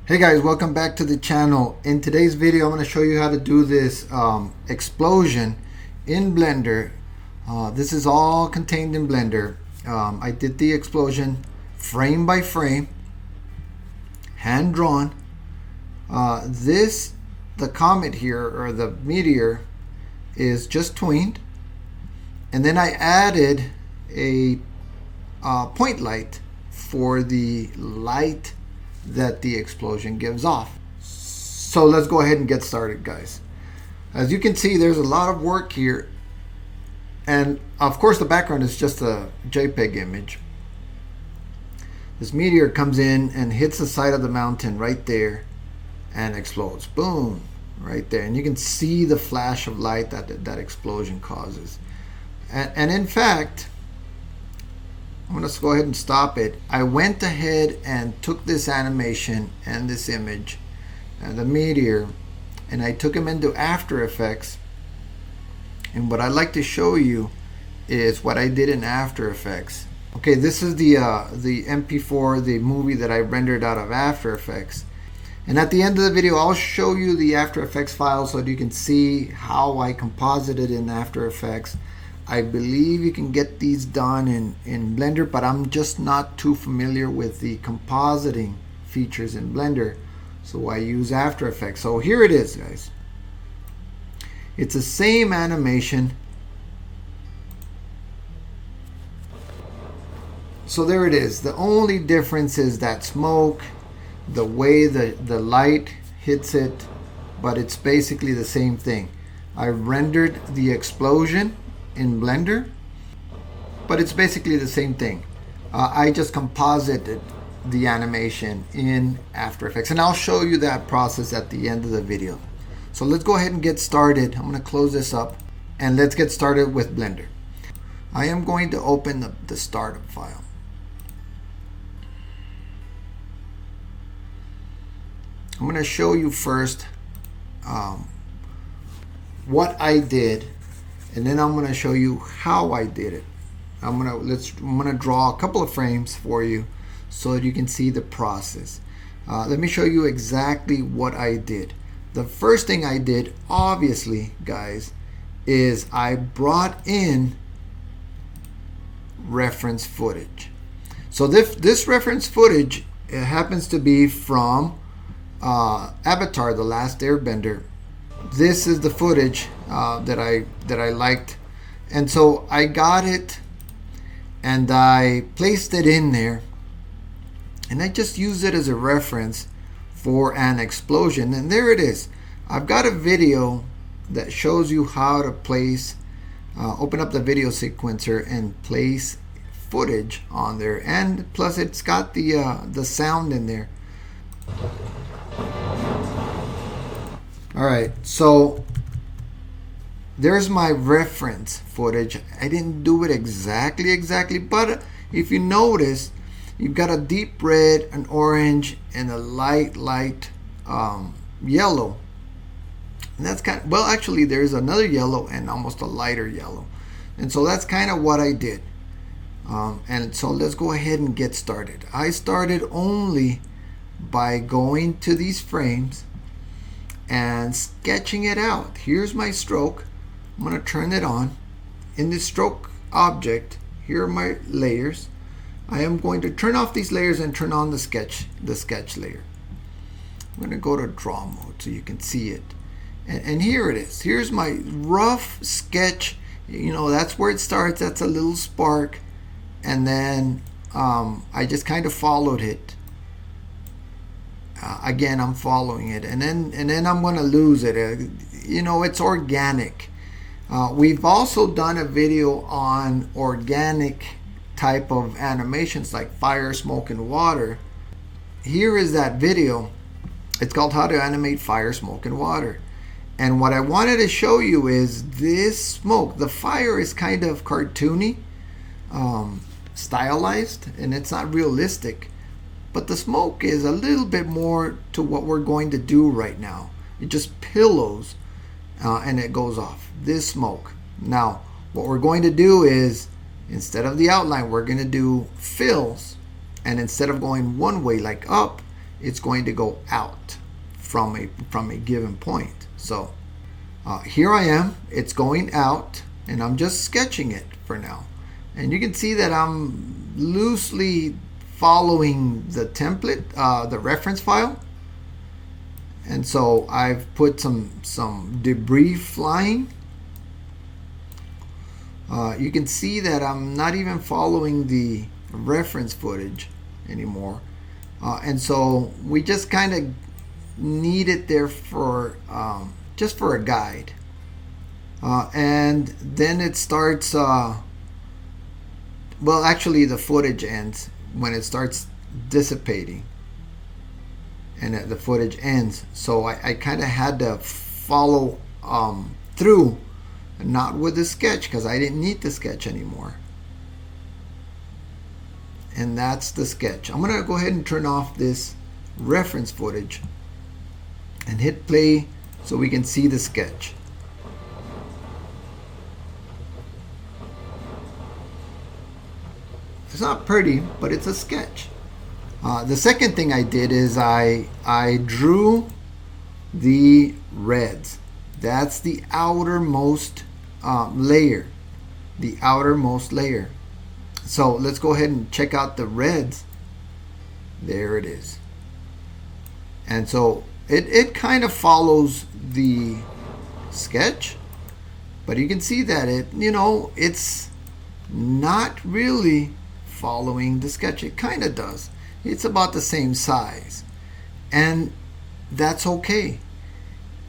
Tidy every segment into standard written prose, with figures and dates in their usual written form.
Hey guys, welcome back to the channel. In today's video, I'm going to show you how to do this explosion in Blender. This is all contained in Blender. I did the explosion frame by frame, hand drawn. The comet here, or the meteor, is just tweened. And then I added a point light for the light that the explosion gives off. So let's go ahead and get started, guys. As you can see, there's a lot of work here, and of course the background is just a JPEG image. This meteor comes in and hits the side of the mountain right there and explodes. Boom, right there. And you can see the flash of light that explosion causes. And in fact, I'm going to go ahead and stop it. I went ahead and took this animation and this image and the meteor, and I took them into After Effects. And what I'd like to show you is what I did in After Effects. Okay, this is the MP4, the movie that I rendered out of After Effects. And at the end of the video, I'll show you the After Effects file so that you can see how I composited in After Effects. I believe you can get these done in Blender, but I'm just not too familiar with the compositing features in Blender, so I use After Effects. So here it is, guys. It's the same animation. So there it is. The only difference is that smoke, the way the light hits it, but it's basically the same thing. I rendered the explosion in Blender, but it's basically the same thing. I just composited the animation in After Effects, and I'll show you that process at the end of the video. So let's go ahead and get started. I'm going to close this up and let's get started with Blender. I am going to open the startup file. I'm going to show you first what I did, and then I'm going to show you how I did it. I'm going to draw a couple of frames for you so that you can see the process. Let me show you exactly what I did. The first thing I did, obviously, guys, is I brought in reference footage. So this reference footage, it happens to be from Avatar: The Last Airbender. This is the footage that I liked, and so I got it and I placed it in there, and I just used it as a reference for an explosion. And there it is. I've got a video that shows you how to place, open up the video sequencer and place footage on there, and plus it's got the sound in there. Alright, so there's my reference footage. I didn't do it exactly, but if you notice, you've got a deep red, an orange, and a light yellow. And that's kind of, well, actually there's another yellow and almost a lighter yellow. And so that's kind of what I did. And so let's go ahead and get started. I started only by going to these frames and sketching it out. Here's my stroke. I'm going to turn it on. In the stroke object, here are my layers. I am going to turn off these layers and turn on the sketch layer. I'm going to go to draw mode so you can see it. And here it is. Here's my rough sketch. You know, that's where it starts. That's a little spark. And then I just kind of followed it. Again, I'm following it, and then I'm going to lose it. You know, it's organic. We've also done a video on organic type of animations like fire, smoke, and water. Here is that video. It's called How to Animate Fire, Smoke, and Water. And what I wanted to show you is this smoke. The fire is kind of cartoony, stylized, and it's not realistic. But the smoke is a little bit more to what we're going to do right now. It just pillows and it goes off. This smoke. Now, what we're going to do is, instead of the outline, we're going to do fills. And instead of going one way like up, it's going to go out from a given point. So here I am, it's going out, and I'm just sketching it for now. And you can see that I'm loosely following the template, the reference file. And so I've put some debris flying. You can see that I'm not even following the reference footage anymore. And so we just kind of need it there for just for a guide. And then it starts, well, actually the footage ends when it starts dissipating, and the footage ends. So I kind of had to follow through, not with the sketch, because I didn't need the sketch anymore. And that's the sketch. I'm gonna go ahead and turn off this reference footage and hit play so we can see the sketch. It's not pretty, but it's a sketch. The second thing I did is I drew the reds. That's the outermost layer. The outermost layer. So let's go ahead and check out the reds. There it is. And so it kind of follows the sketch, but you can see that it's not really following the sketch. It kind of does. It's about the same size, and that's okay.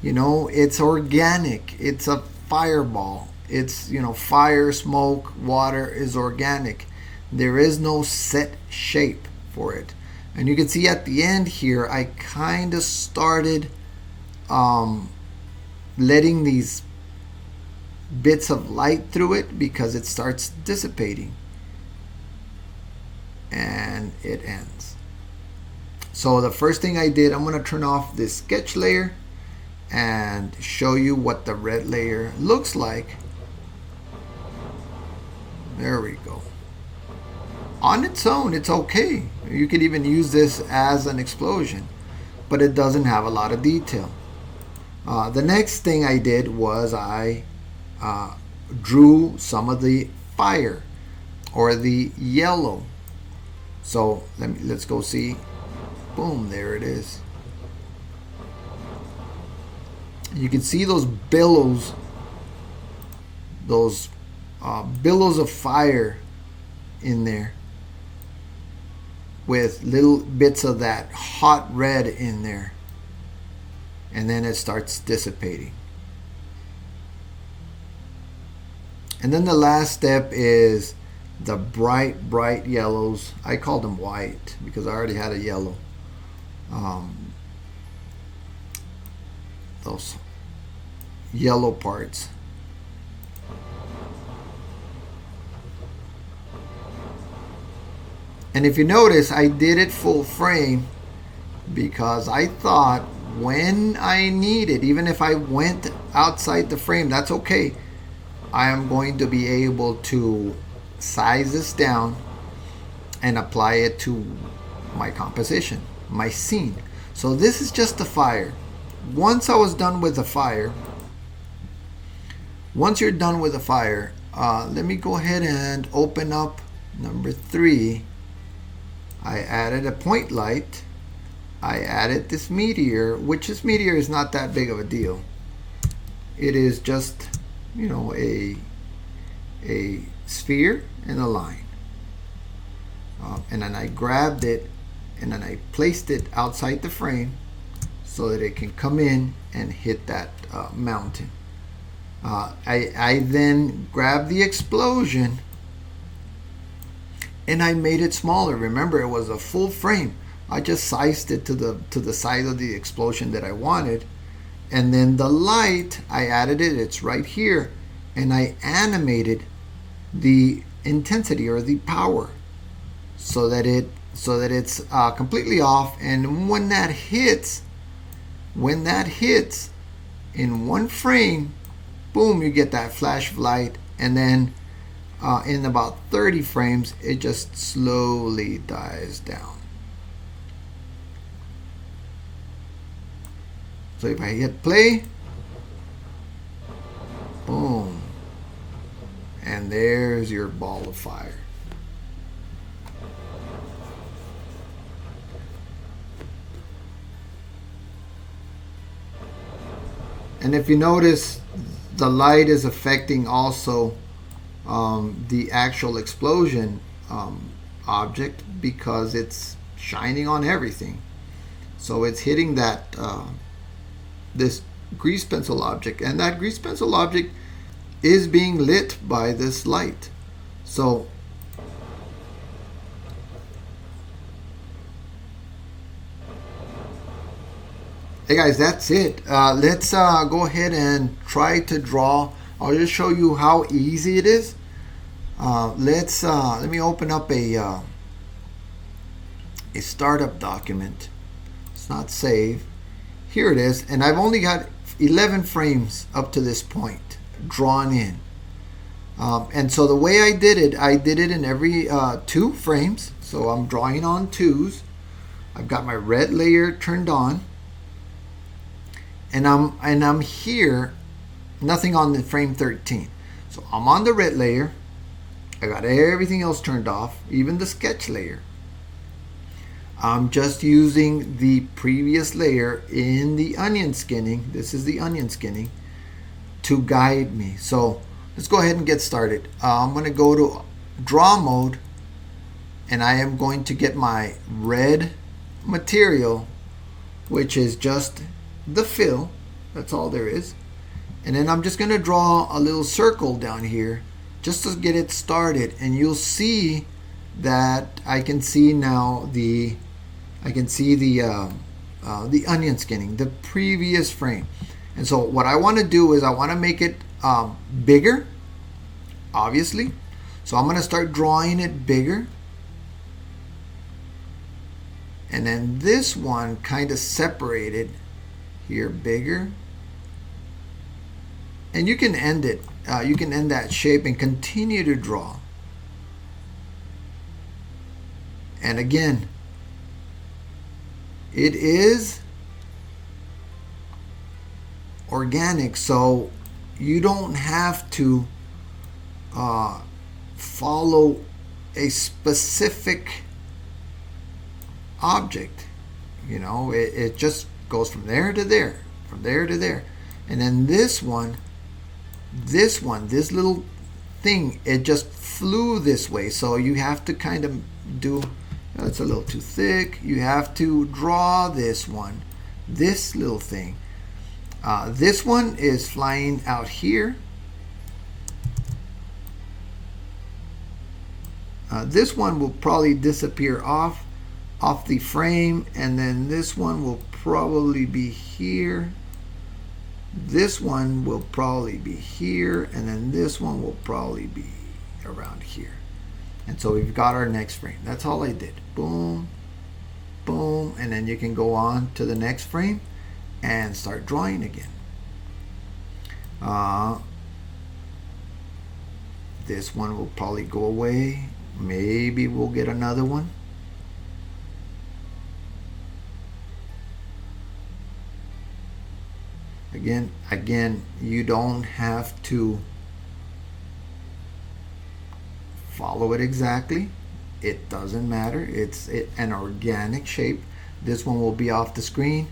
It's organic. It's a fireball. It's, fire, smoke, water is organic. There is no set shape for it. And you can see at the end here, I kind of started letting these bits of light through it because it starts dissipating. And it ends. So the first thing I did, I'm going to turn off this sketch layer and show you what the red layer looks like. There we go. On its own, it's okay. You could even use this as an explosion, but it doesn't have a lot of detail. The next thing I did was I drew some of the fire or the yellow. So let's go see. Boom, there it is. You can see those billows, billows of fire in there with little bits of that hot red in there, and then it starts dissipating. And then the last step is the bright yellows. I called them white because I already had a yellow. Those yellow parts. And if you notice, I did it full frame because I thought when I need it, even if I went outside the frame, that's okay. I am going to be able to size this down and apply it to my composition, my scene. So this is just the fire. Once I was done with the fire, once you're done with the fire, let me go ahead and open up number 3. I added a point light. I added this meteor, which this meteor is not that big of a deal. It is just, a sphere and a line. And then I grabbed it and then I placed it outside the frame so that it can come in and hit that mountain. I then grabbed the explosion and I made it smaller. Remember, it was a full frame. I just sized it to the size of the explosion that I wanted. And then the light, I added it, it's right here, and I animated the intensity or the power so that it's completely off. And when that hits in one frame, boom, you get that flash of light, and then in about 30 frames it just slowly dies down. So if I hit play, boom, and there's your ball of fire. And if you notice, the light is affecting also the actual explosion object, because it's shining on everything. So it's hitting that this grease pencil object, and that grease pencil object is being lit by this light. So hey guys, that's it. Let's go ahead and try to draw. I'll just show you how easy it is. Let me open up a startup document. It's not save. Here it is, and I've only got 11 frames up to this point drawn in. And so the way I did it in every 2 frames. So I'm drawing on 2s. I've got my red layer turned on. And I'm here, nothing on the frame 13. So I'm on the red layer. I got everything else turned off, even the sketch layer. I'm just using the previous layer in the onion skinning. This is the onion skinning to guide me. So let's go ahead and get started. I'm going to go to draw mode, and I am going to get my red material, which is just the fill. That's all there is. And then I'm just going to draw a little circle down here just to get it started, and you'll see that I can see now the onion skinning, the previous frame. And so what I want to do is I want to make it bigger, obviously. So I'm going to start drawing it bigger. And then this one kind of separated here, bigger. And you can end it. You can end that shape and continue to draw. And again, it is organic, so you don't have to follow a specific object. You know, it just goes from there to there, from there to there. And then this little thing, it just flew this way. So you have to kind of do, it's a little too thick. You have to draw this one, this little thing. This one is flying out here. This one will probably disappear off the frame, and then this one will probably be here. This one will probably be here, and then this one will probably be around here. And so we've got our next frame. That's all I did. Boom, boom, and then you can go on to the next frame and start drawing again. This one will probably go away. Maybe we'll get another one. Again, you don't have to follow it exactly. It doesn't matter. It's an organic shape. This one will be off the screen.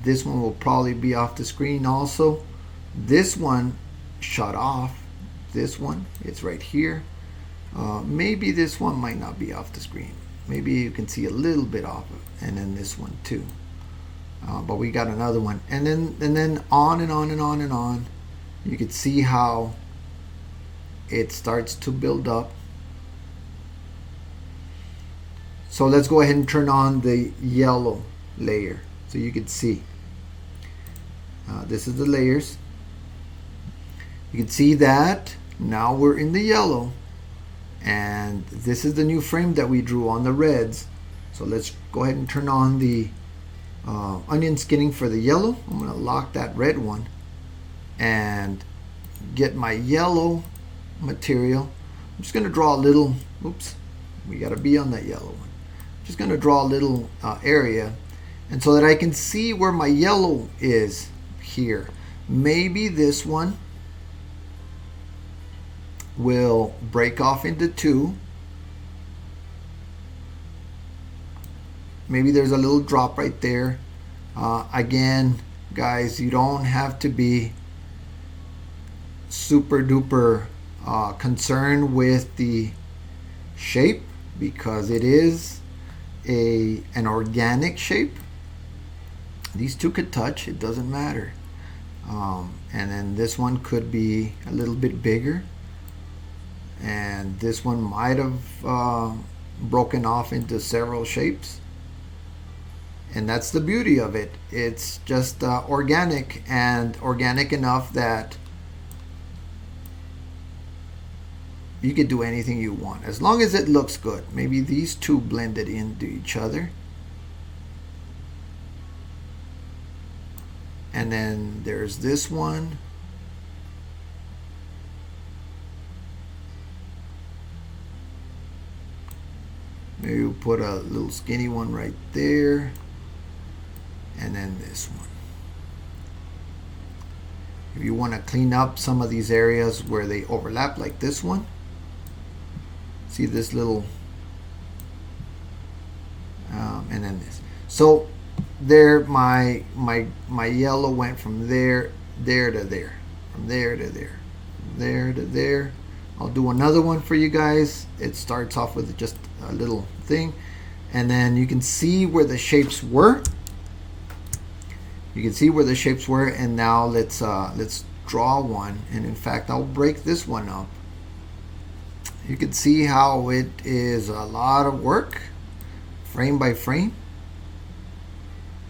This one will probably be off the screen also. This one shut off. This one, it's right here. Maybe this one might not be off the screen. Maybe you can see a little bit off of it. And then this one too. But we got another one, and then on and on and on and on. You can see how it starts to build up. So let's go ahead and turn on the yellow layer so you can see. This is the layers. You can see that now we're in the yellow, and this is the new frame that we drew on the reds. So let's go ahead and turn on the onion skinning for the yellow. I'm going to lock that red one and get my yellow material. I'm just going to draw a little, oops, we got to be on that yellow one. Just going to draw a little area, And so that I can see where my yellow is here. Maybe this one will break off into two. Maybe there's a little drop right there. Again, guys, you don't have to be super duper concerned with the shape, because it is an organic shape. These two could touch, it doesn't matter. And then this one could be a little bit bigger, and this one might have broken off into several shapes. And that's the beauty of it. It's just organic, and organic enough that you could do anything you want as long as it looks good. Maybe these two blended into each other. And then there's this one. Maybe we'll put a little skinny one right there. And then this one. If you want to clean up some of these areas where they overlap, like this one, see this little, and then this. So there, my yellow went from there to there, from there to there, from there to there. I'll do another one for you guys. It starts off with just a little thing, and then you can see where the shapes were. You can see where the shapes were, and now let's draw one. And in fact, I'll break this one up. You can see how it is a lot of work, frame by frame,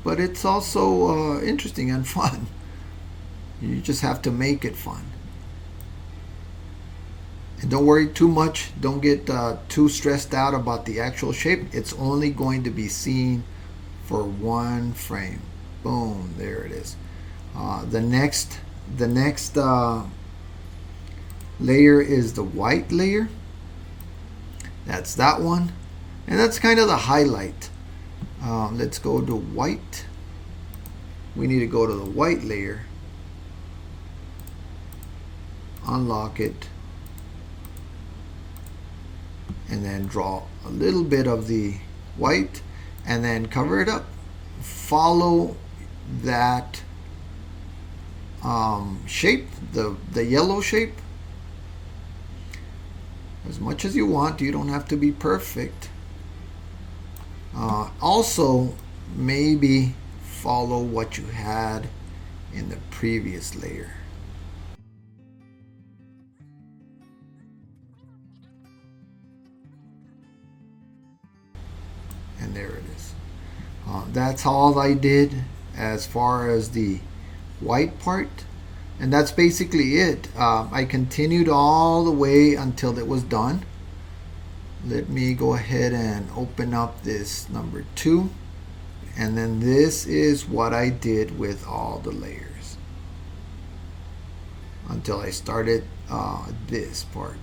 but it's also interesting and fun. You just have to make it fun. And don't worry too much. Don't get too stressed out about the actual shape. It's only going to be seen for one frame. Boom, there it is. The next layer is the white layer. That's that one, and that's kind of the highlight. Let's go to white. We need to go to the white layer, unlock it, and then draw a little bit of the white, and then cover it up. Follow that shape, the yellow shape, as much as you want. You don't have to be perfect. Also, maybe follow what you had in the previous layer. And there it is. That's all I did as far as the white part, and that's basically it. I continued all the way until it was done. Let me go ahead and open up this number 2, and then this is what I did with all the layers until I started this part.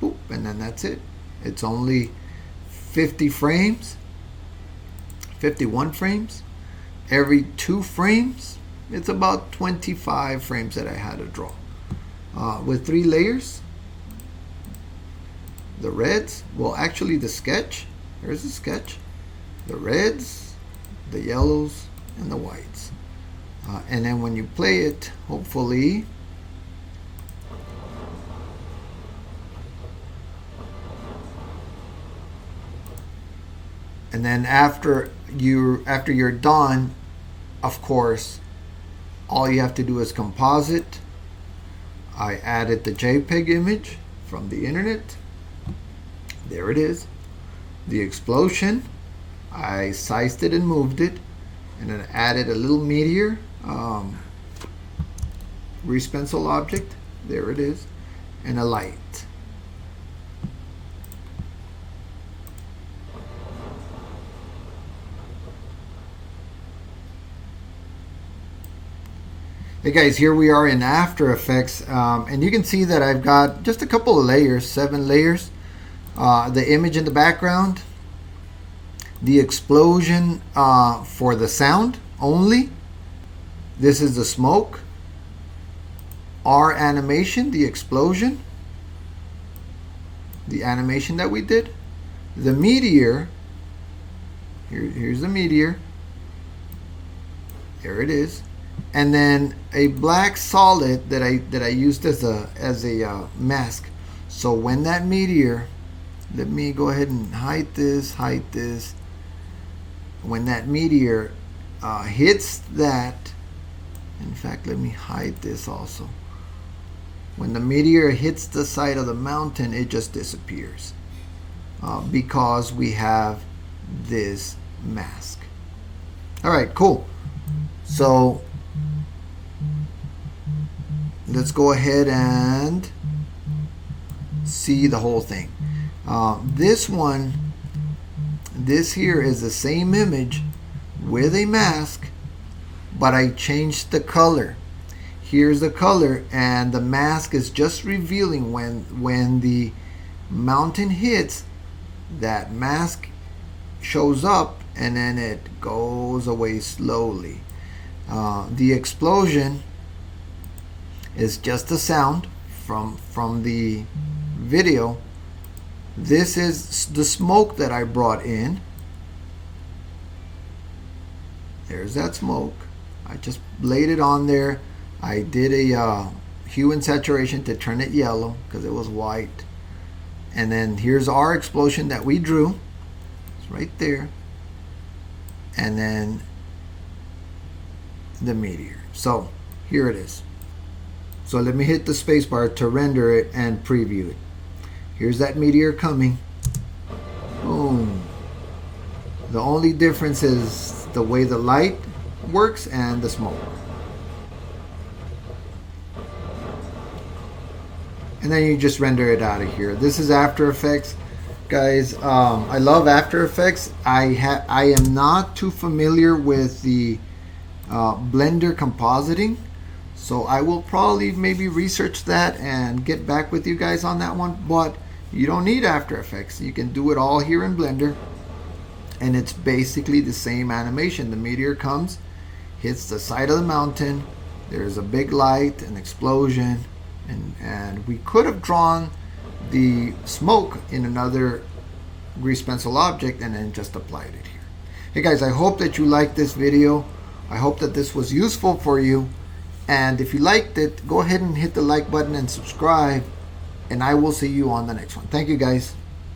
Boop, and then that's it. It's only 50 frames, 51 frames. Every 2 frames, it's about 25 frames that I had to draw. With 3 layers, the reds, well, actually the sketch, there's the sketch, the reds, the yellows, and the whites. And then when you play it, hopefully, and then after you're done, of course, all you have to do is composite. I added the JPEG image from the internet. There it is. The explosion, I sized it and moved it, and then added a little meteor grease pencil object. There it is, and a light. Hey guys, here we are in After Effects, and you can see that I've got just a couple of layers, 7 layers. The image in the background, The explosion for the sound only. This is the smoke. Our animation, the explosion, the animation that we did. The meteor, here's the meteor. There it is. And then a black solid that I used as a mask. So when that meteor, let me go ahead and hide this. When that meteor hits that, in fact, let me hide this also. When the meteor hits the side of the mountain, it just disappears because we have this mask. All right, cool. So let's go ahead and see the whole thing. This one, this here is the same image with a mask, but I changed the color. Here's the color, and the mask is just revealing when the mountain hits, that mask shows up and then it goes away slowly. The explosion is just the sound from the video. This is the smoke that I brought in. There's that smoke. I just laid it on there. I did a hue and saturation to turn it yellow because it was white. And then here's our explosion that we drew. It's right there. And then the meteor. So here it is. So let me hit the spacebar to render it and preview it. Here's that meteor coming. Boom. The only difference is the way the light works and the smoke. And then you just render it out of here. This is After Effects, guys. I love After Effects. I am not too familiar with the Blender compositing, so I will probably maybe research that and get back with you guys on that one. But you don't need After Effects. You can do it all here in Blender, and it's basically the same animation. The meteor comes, hits the side of the mountain. There's a big light, an explosion. And we could have drawn the smoke in another grease pencil object and then just applied it here. Hey guys, I hope that you liked this video. I hope that this was useful for you. And if you liked it, go ahead and hit the like button and subscribe. And I will see you on the next one. Thank you guys.